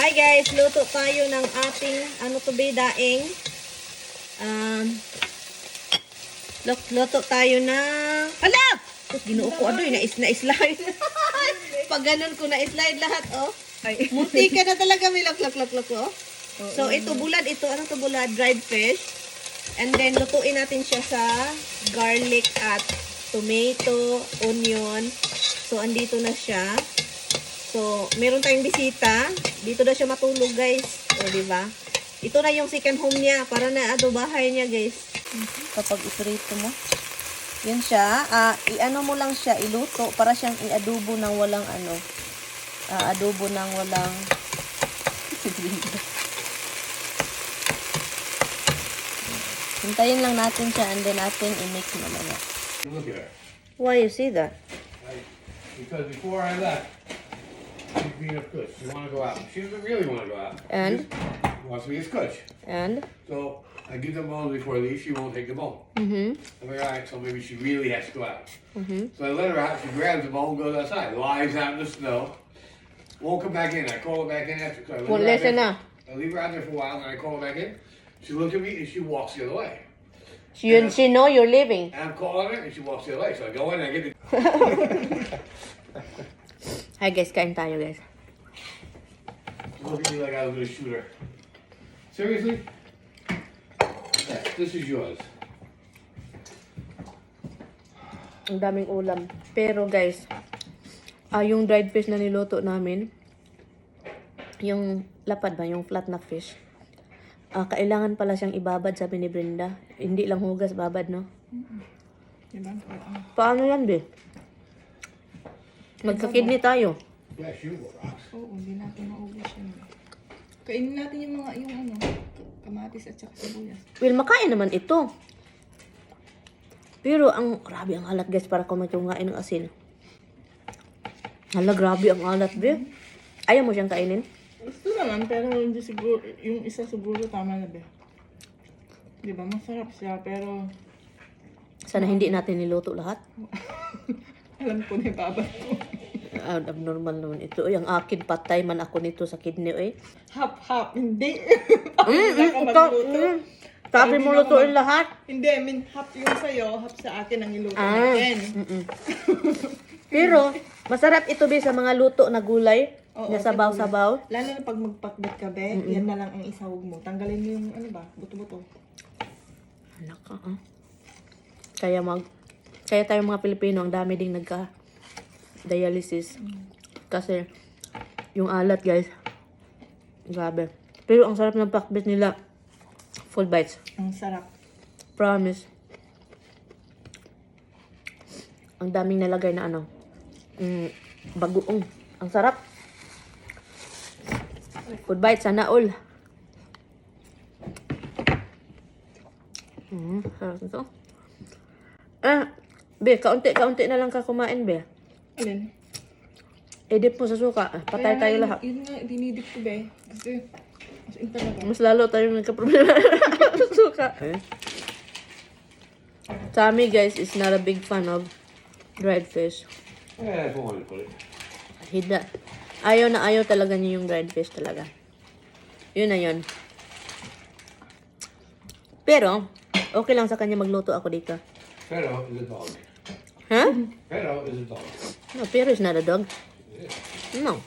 Hi guys, luto tayo ng ating ano to be daing. Luto tayo ng hala! Ginuo ko ano na-slide. Pag ganun ko na-slide lahat oh. Munti ka na talaga may lak oh. So ito bulad ito, ano to bulad? Dried fish. And then lutuin natin siya sa garlic at tomato, onion. So andito na siya. So, meron tayong bisita. Dito na siya matulog, guys. O, diba? Ito na yung second home niya. Para na adobahay niya, guys. Kapag iprito mo. Yan siya. I-ano mo lang siya, iluto. Para siyang i-adobo ng walang ano. Adobo ng walang... Hintayin lang natin siya and then natin i-mix mamaya. Look at her. Why you see that? Because before I left, she's being a scotch. She want to go out. She doesn't really want to go out. And? She wants to be a scotch. And? So I give them bones before I leave. She won't take the bone. I'm like, all right, so maybe she really has to go out. So I let her out. She grabs the bone, goes outside, lies out in the snow. Won't come back in. I call her back in after. So I leave her out there for a while, and I call her back in. She looks at me and she walks the other way. She know you're leaving. And I'm calling her and she walks the other way. So I go in and I get the. Hi guys, kain tayo guys. Look at me like I was gonna shoot her. Seriously? Yeah, this is yours. Ang daming ulam. Pero guys, yung dried fish na niluto namin, yung lapad ba, yung flat na fish, kailangan pala siyang ibabad, sabi ni Brenda. Hindi lang hugas, babad, no? Paano yan, be? Magka-kidney tayo. Yeah, shoot rocks. Oo, hindi natin maubos yun. Kainin natin yung mga, yung ano, kamatis at saka sibuyas. Well, makain naman ito. Pero, grabe ang alat, guys, para kumatungain ng asin. Hala, grabe ang alat, be. Ayaw mo siyang kainin? Gusto naman, pero hindi siguro, yung isa siguro tama na ba? Diba, masarap siya, pero... Sana hindi natin niluto lahat. Alam ko na ibabad ko. Abnormal naman ito. Ang akin patay man ako nito sa kidney, eh. Hap, hindi. Sabi mo lutuin lahat. Hindi, I mean, hap yung sa'yo, hap sa akin ang iluto natin. Pero, masarap ito be sa mga luto na gulay. Oo, na sabaw-sabaw. Lalo na pag magpakbet ka, be, yan na lang ang isahog mo. Tanggalin mo yung, ano ba, buto-buto. Anak ka, Kaya tayo mga Pilipino, ang dami ding nagka-dialysis. Kasi, yung alat, guys, grabe. Pero ang sarap ng pakbet nila. Full bites. Ang sarap. Promise. Ang daming nalagay na ano. Bagoong. Ang sarap. Food bite, sana all. Sarap ito. Be, kaunti na lang ka kumain, be. Alin? Edip mo sa suka. Patay Kaya tayo nga, lahat. Yun nga, dinidip ko, be. Kasi, as in talaga. Mas lalo tayo nagka-problema sa suka. Sammy, guys, is not a big fan of dried fish. Yeah, that's one way to put it. Ayaw na ayaw talaga niya yung dried fish talaga. Yun na yun. Pero, okay lang sa kanya magluto ako dito. Pero is a dog. Huh? Pero is a dog. No, pero is not a dog. Yeah. No.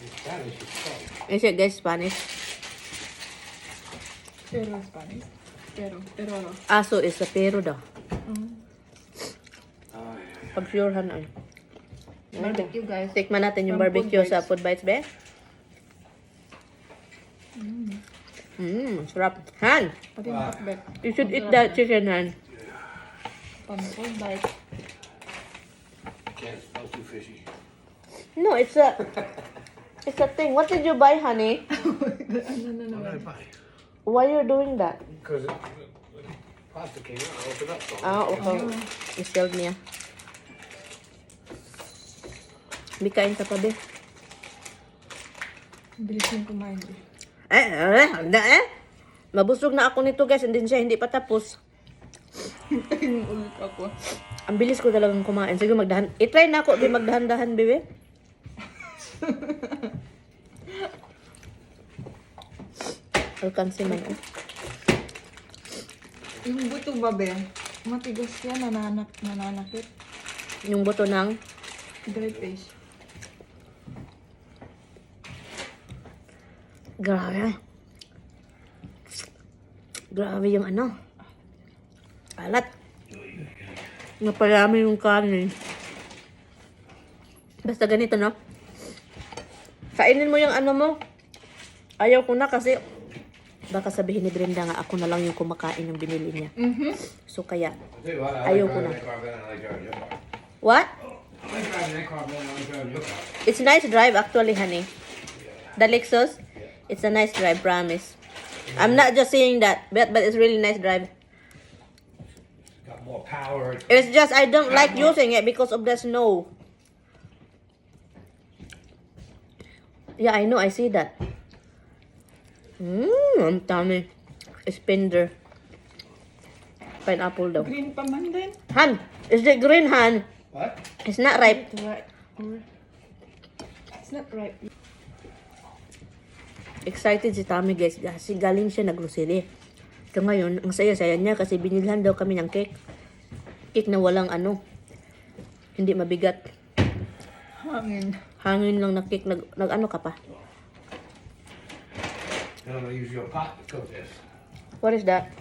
In Spanish, it's dog. Is it guys Spanish? Pero Spanish. Pero ano? Aso is a pero daw. Ay. Pag-surehan ay. Barbecue, guys. Tikman natin yung From barbecue Food sa Bites. Food Bites, be. Sarap. Han, Pati yung pakbet. you should eat that chicken, Han. Food bite. Can't smell too fishy. No, it's a thing. What did you buy, honey? What did I buy? Why you doing that? Because the pasta came out. I opened up. So Okay. I-shelled niya. Hindi kain ka pa, be. Bilis yung kumain, be. Mabusog na ako nito, guys. And then siya hindi pa tapos. Hintayin ulit ako. Ang bilis ko talagang kumain. Sige, magdahan. I-try na ako, magdahan-dahan, bebe. Alkansi man. Yung buto ba, be? Matigas yan, nananakit. Yung buto ng Dry fish. grabe. Grabe yung ano. Alat. Naparami yung kanin. Basta ganito, no? Kainin mo yung ano mo. Ayaw ko na kasi baka sabihin ni Brenda nga ako na lang yung kumakain ng binili niya. So kaya, I'll tell you what, I ayaw like ko na. driving that car better than I like driving your car. What? I like driving that car better than I like driving your car. It's nice drive actually, honey. The Lexus, it's a nice drive, promise. I'm not just saying that, but it's really nice drive. It's got more power. It's just I don't like using it because of the snow. Yeah, I know, I see that. Ang dami. Spender. Pineapple daw. Green pa man din. Han, is it green, Han? What? It's not ripe. It's right. It's not right. Excited si Tommy, guys, kasi galing siya nag-grocery. So ngayon, ang saya-saya niya kasi binilhan daw kami ng cake. Cake na walang ano, hindi mabigat. Hangin. Hangin lang na cake, nag-ano ka pa? I'm gonna use your pot to cook this. What is that?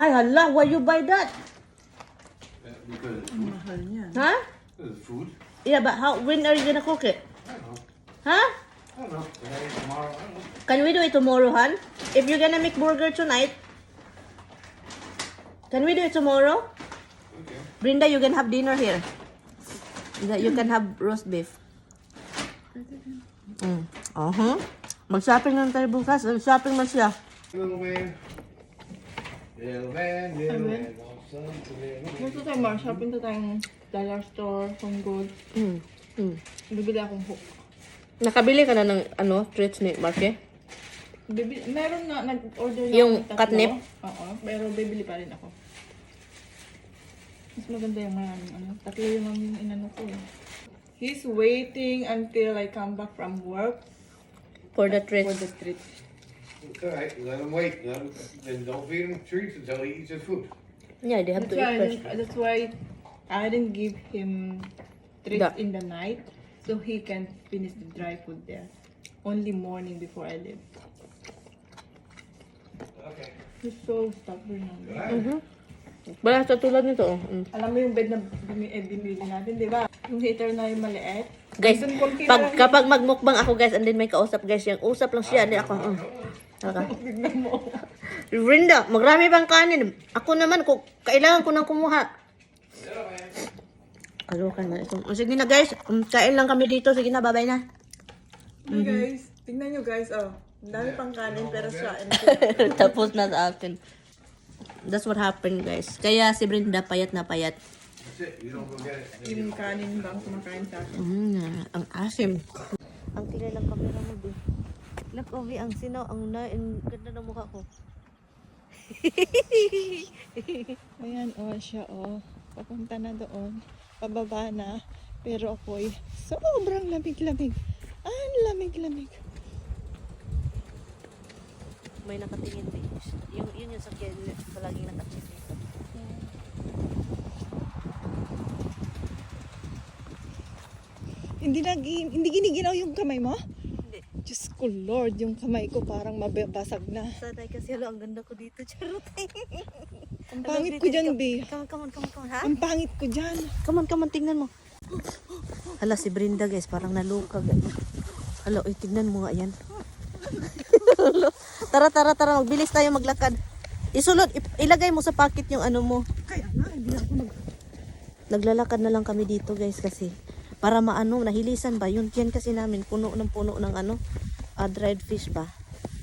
Ay, hala, why you buy that? Because Mahal niya. Huh? this is food. Yeah, but when are you gonna cook it? I don't know. Huh? I don't know. Today, tomorrow, I don't know. Can we do it tomorrow, Han? If you're gonna make burger tonight, can we do it tomorrow? Okay. Brenda, you can have dinner here. You can have roast beef. Mag-shopping lang tayo bukas. Mag-shopping man siya. Little man. Little man, little man. wants something little man. Gusto tayo, Mar. Shopping to tayong dollar store, Home Goods. Bibili akong hook. Nakabili ka na ng ano, treats ni Marke? Meron na, nag-order na Yung akong tatlo. catnip? Oo, pero bibili pa rin ako. Mas maganda yung maraming ano. Tatlo yung inano ko eh. He's waiting until I come back from work For the for treats. the treat. It's all right. Let him wait. Then don't feed him treats until he eats his food. Yeah, they have to eat fresh. That's why I didn't give him treats That. in the night so he can finish the dry food there. Only morning before I leave. Okay. He's so stubborn. Good. Wala sa tulad nito. Alam mo yung bed na binili natin, di ba? Yung heater na yung maliit. Guys, Dun konti pag lang kapag magmukbang ako, guys, and then may kausap, guys, yung usap lang siya, hindi ako. tignan mo. Brenda, magrami bang kanin? Ako naman, kailangan ko nang kumuha. Kalokan man ito. Sige na, guys. Kain lang kami dito. Sige na, bye-bye na. Hey guys, tignan nyo guys, oh. Ang dami pang kanin pero sa Tapos na sa akin. That's what happened, guys. Kaya si Brenda payat na payat. That's it. You don't go get it. yung kanin bang kumakain sa akin. Ang asim. Ang tingay lang kamera mo, di. Look, Ovi, ang sinaw, ang ganda ng mukha ko. Ayan, oh, siya, oh. Papunta na doon. Pababa na. Pero ako'y sobrang lamig-lamig. Ang lamig-lamig. May nakatingin, bitch. Yun yung sakyan, palaging nakacheck dito. Hindi giniginaw yung kamay mo? Hindi. Diyos ko Lord, yung kamay ko parang mababasag na. Sanay kasi, halo, ang ganda ko dito. Charot. Ang pangit ko dyan, B. Come on, ha? Ang pangit ko dyan. Come on, tingnan mo. Hala, si Brenda, guys, parang naluka. Hala, tignan mo nga yan. Tara, magbilis tayo maglakad. Isulot, ilagay mo sa pocket yung ano mo. Kaya nga, hindi na ako Naglalakad na lang kami dito, guys, kasi para maano, nahilisan ba? Yun kasi namin, puno ng ano, dried fish ba?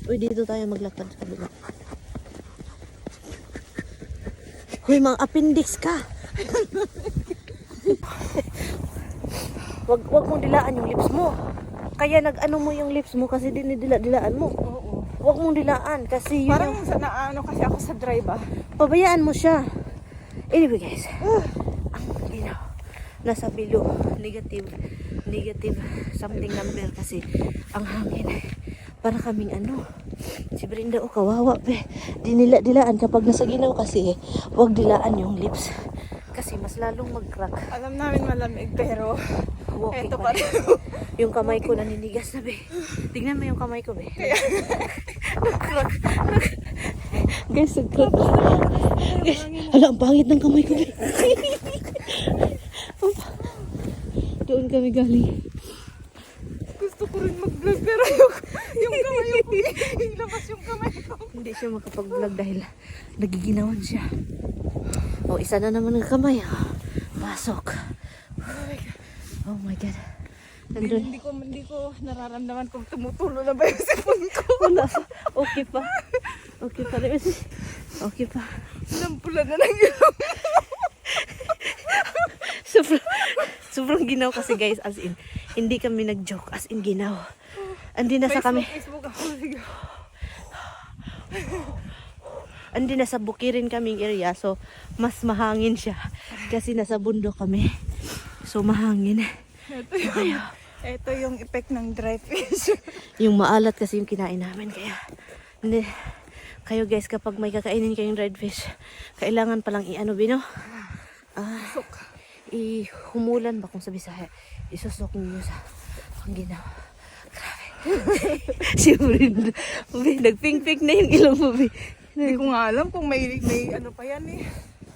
Uy, dito tayo maglakad sa kabila. Uy, mga appendix ka. wag mong dilaan yung lips mo. Kaya nag-ano mo yung lips mo kasi dinidila-dilaan mo. Oo. Wag mong dilaan kasi yun Parang yung... sa naano kasi ako sa drive ah. Pabayaan mo siya. Anyway, guys. Ang ginaw. Nasa below. Negative something number kasi ang hangin. Para kaming ano. Si Brenda, kawawa be. Dinila-dilaan kapag nasa Ginaw kasi, wag dilaan yung lips. Kasi mas lalong mag-crack. Alam namin malamig, pero Walking eto pa pa rin. rin. Yung kamay ko naninigas na be. Tingnan mo yung kamay ko be. Guys, nag-crack. Guys, hala, ang pangit ng kamay ko be. Doon kami galing. Gusto ko rin mag-vlog, pero yung kamay ko, ilabas yung kamay ko. Hindi siya makapag-vlog dahil nagiginawan siya. O, isa na naman ng kamay. Pasok. Oh my God. Nandun. Hindi ko nararamdaman kung tumutulo na ba yung sipon ko. Wala pa. Okay pa. Okay pa. Okay pa. Nampula na lang yun. Sobrang ginaw kasi guys, as in, hindi kami nag-joke, as in ginaw. Andi na sa kami. Facebook ako. Andi na sa bukirin kaming area, so mas mahangin siya. Kasi nasa bundok kami. So mahangin. Ito yung effect ng dry fish. Yung maalat kasi yung kinain namin, kaya hindi. Kayo guys, kapag may kakainin kayong dried fish, kailangan palang i-ano bino? Ihumulan ba kung sa Bisaya? Isusok niyo sa Ginaw. Grabe. Siyempre, nagpink-pink na yung ilong mo. Hindi ko nga alam kung may ano pa yan eh.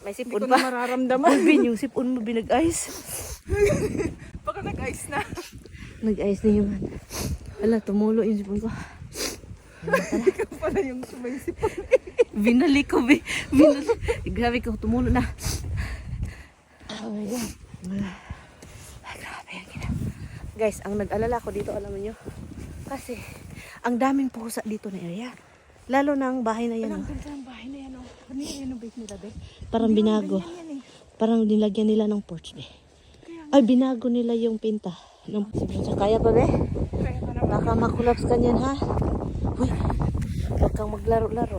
May Hindi sipon ko na pa. mararamdaman. Bin, yung sipon mo binag-ice. Baka nag-ice na. Nag-ice na yung ala, tumulo yung sipon ko. Ikaw pala yung sumaysipon. Binalik ko, binalik. Grabe ko, tumulo na. Oh my God. Grabe yan. Guys, ang nag-alala ko dito, alam niyo, kasi ang daming pusa dito na area. Lalo na ang bahay na yan. Ang ganda ng bahay na yan. Ano yung renovate nila, be? Parang binago. Ganyan yan eh. Parang nilagyan nila ng porch, be. Ay, binago nila yung pinta. Kaya pa, be? Kaya pa naman. Baka makulaps ka niyan, ha? Uy, huwag kang maglaro-laro.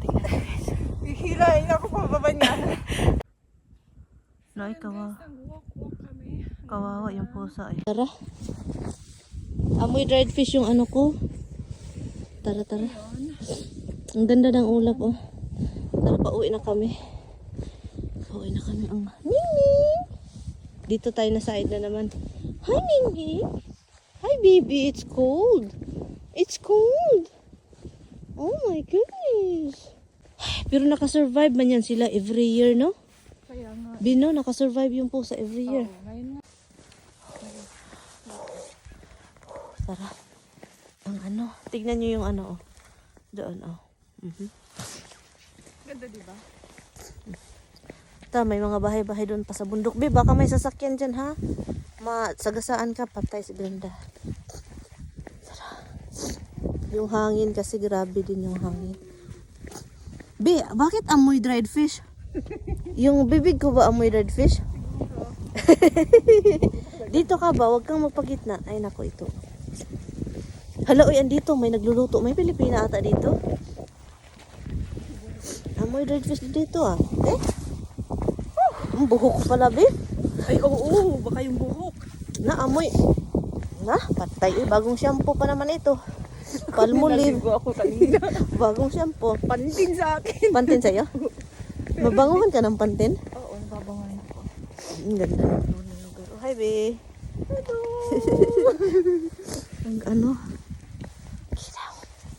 Tingnan na, guys. Hihilahin ako pababa niya. No, kawawa. Nag-walk kami. Kawawa yung pusa, eh. Tara. Amoy dried fish yung ano ko. Tara, tara. Ang ganda ng ulap, oh. Tara, pauwi na kami. Pauwi na kami. Ang Ningning! Dito tayo na side na naman. Hi, Ningning! Hi, baby! It's cold! It's cold! Oh my goodness! Pero nakasurvive man yan sila every year, no? Kaya nga. Bino, nakasurvive yung pusa every year. Oo, ngayon nga. Tara. Ang ano, tignan nyo yung ano, oh. Doon, oh. Ganda, diba? Ta, may mga bahay-bahay doon pa sa bundok. Be, baka may sasakyan dyan, ha? Sagasaan ka, patay si Brenda. Tara. Yung hangin kasi, grabe din yung hangin. Be, bakit amoy dried fish? Yung bibig ko ba amoy dried fish? Dito ka ba? Huwag kang magpagitna. Ay, nako, ito. Hala, uy, andito. May nagluluto. May Pilipina ata dito. Amoy dried fish dito, ah. Eh? Ang buhok pala, be. Ay, oo, baka yung buhok. Na, amoy. Na, patay. Eh, bagong shampoo pa naman ito. Palmolive. Naligo ako kanina. Bagong shampoo. Pantin sa akin. Pantin sa'yo? Mabanguhan ka ng pantin? Oo, nababangan ako. Ang ganda ng lugar. Oh, hi, be. Hello. Ang ano.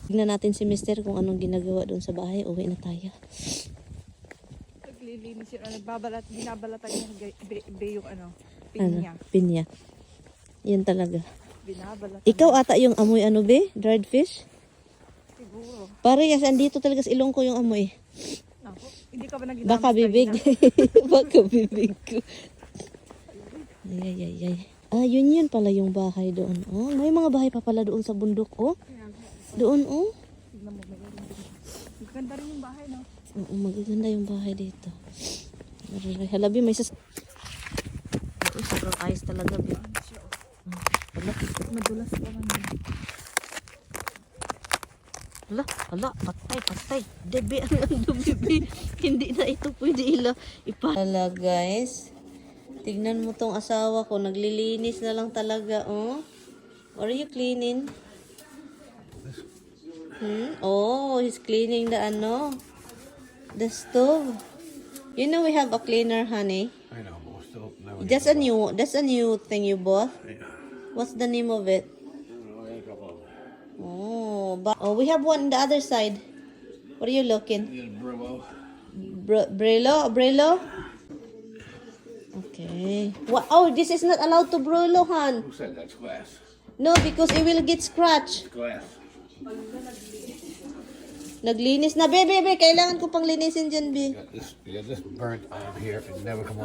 Tignan natin si Mister kung anong ginagawa doon sa bahay. Uwi na tayo. Naglilinis yun. Binabalatan niya yung ano, Ano? pinya. Pinya. Yan talaga. Binabalatan. Ikaw ata yung amoy ano, be? Dried fish? Siguro. Parehas, andito talaga sa ilong ko yung amoy. Ako, hindi ka ba nagdadamas Baka bibig. Baka bibig ko. Ay, ay, ay. Ah, yun pala yung bahay doon. Oh, may mga bahay pa pala doon sa bundok, oh. Doon, oh. Tignan mo, maganda rin yung bahay, no? Oo, magaganda yung bahay dito. Halabi, may sas... Oo, sobrang ayos talaga, be. Hala, Madulas pa man. hala, patay. Debe, ang dumi, be. Hindi na ito pwede Hala, guys. Tignan mo tong asawa ko. Naglilinis na lang talaga, oh. What are you cleaning? Oh, he's cleaning the the stove. You know we have a cleaner, honey. I know, but we're still never. That's a new thing you bought. What's the name of it? Oh, we have one on the other side. What are you looking? Brillo? Okay. What? Oh, this is not allowed to Brillo, hon. Who said that's glass? No, because it will get scratched. It's glass. Naglinis na, be. Kailangan ko pang linisin dyan, be. You got this burnt on here and never come off.